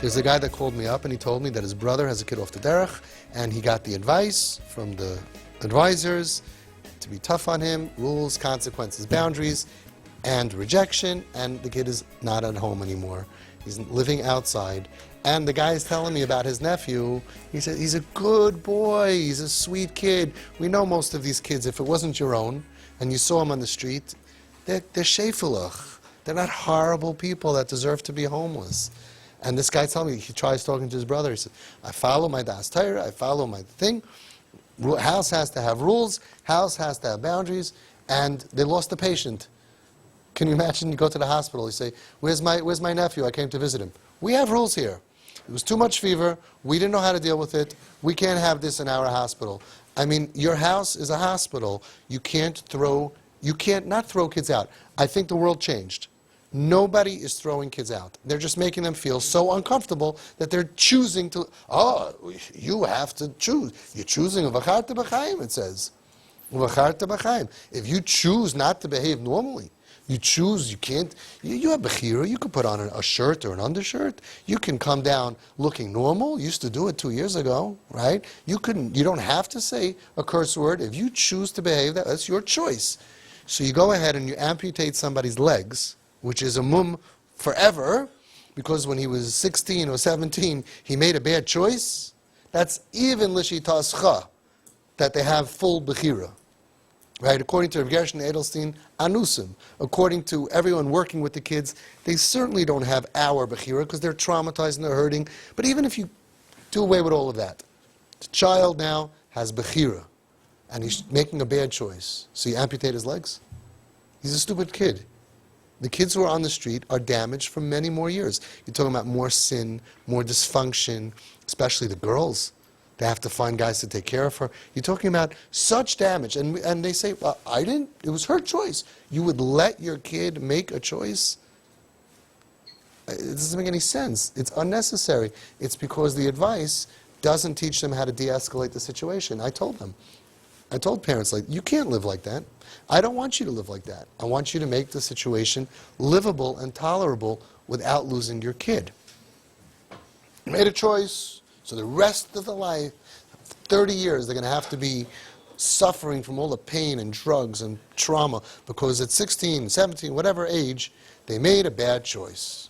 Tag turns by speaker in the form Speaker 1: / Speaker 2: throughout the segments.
Speaker 1: There's a guy that called me up and he told me that his brother has a kid off the derech, and he got the advice from the advisors to be tough on him, rules, consequences, boundaries, and rejection, and the kid is not at home anymore. He's living outside. And the guy is telling me about his nephew. He said, he's a good boy, he's a sweet kid. We know most of these kids, if it wasn't your own, and you saw him on the street, they're shefulach. They're not horrible people that deserve to be homeless. And this guy telling me, he tries talking to his brother, he said, I follow my das Torah, I follow my thing. House has to have rules, house has to have boundaries, and they lost the patient. Can you imagine, you go to the hospital, you say, where's my nephew, I came to visit him. We have rules here. It was too much fever, we didn't know how to deal with it, we can't have this in our hospital. I mean, your house is a hospital. You can't not throw kids out. I think the world changed. Nobody is throwing kids out. They're just making them feel so uncomfortable that they're choosing to, you have to choose. You're choosing v'charta b'chaim, it says. V'charta b'chaim. If you choose not to behave normally, you choose, you can't, you have bechira, you could put on a shirt or an undershirt. You can come down looking normal. You used to do it 2 years ago, right? You don't have to say a curse word. If you choose to behave, that's your choice. So you go ahead and you amputate somebody's legs, which is a mum forever, because when he was 16 or 17, he made a bad choice. That's even l'shitascha, that they have full bechira. Right? According to Rav Gershon Edelstein, anusim. According to everyone working with the kids, they certainly don't have our bechira because they're traumatized and they're hurting. But even if you do away with all of that, the child now has bechira, and he's making a bad choice. So you amputate his legs? He's a stupid kid. The kids who are on the street are damaged for many more years. You're talking about more sin, more dysfunction, especially the girls. They have to find guys to take care of her. You're talking about such damage. And they say, well, it was her choice. You would let your kid make a choice? It doesn't make any sense. It's unnecessary. It's because the advice doesn't teach them how to de-escalate the situation. I told parents, like, you can't live like that. I don't want you to live like that. I want you to make the situation livable and tolerable without losing your kid. You made a choice. So the rest of the life, 30 years, they're going to have to be suffering from all the pain and drugs and trauma because at 16, 17, whatever age, they made a bad choice.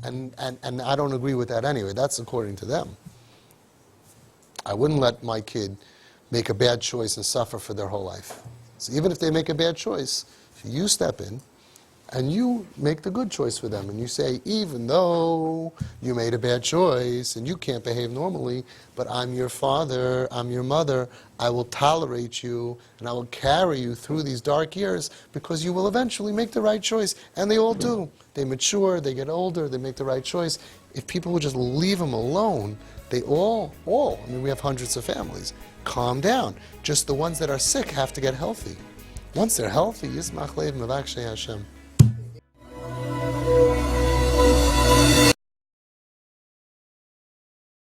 Speaker 1: And I don't agree with that anyway. That's according to them. I wouldn't let my kid make a bad choice and suffer for their whole life. So even if they make a bad choice, you step in and you make the good choice for them. And you say, even though you made a bad choice and you can't behave normally, but I'm your father, I'm your mother, I will tolerate you and I will carry you through these dark years because you will eventually make the right choice. And they all do. They mature, they get older, they make the right choice. If people would just leave them alone, they all, I mean, we have hundreds of families, calm down. Just the ones that are sick have to get healthy. Once they're healthy, Yismach Lev Mevakshay Hashem.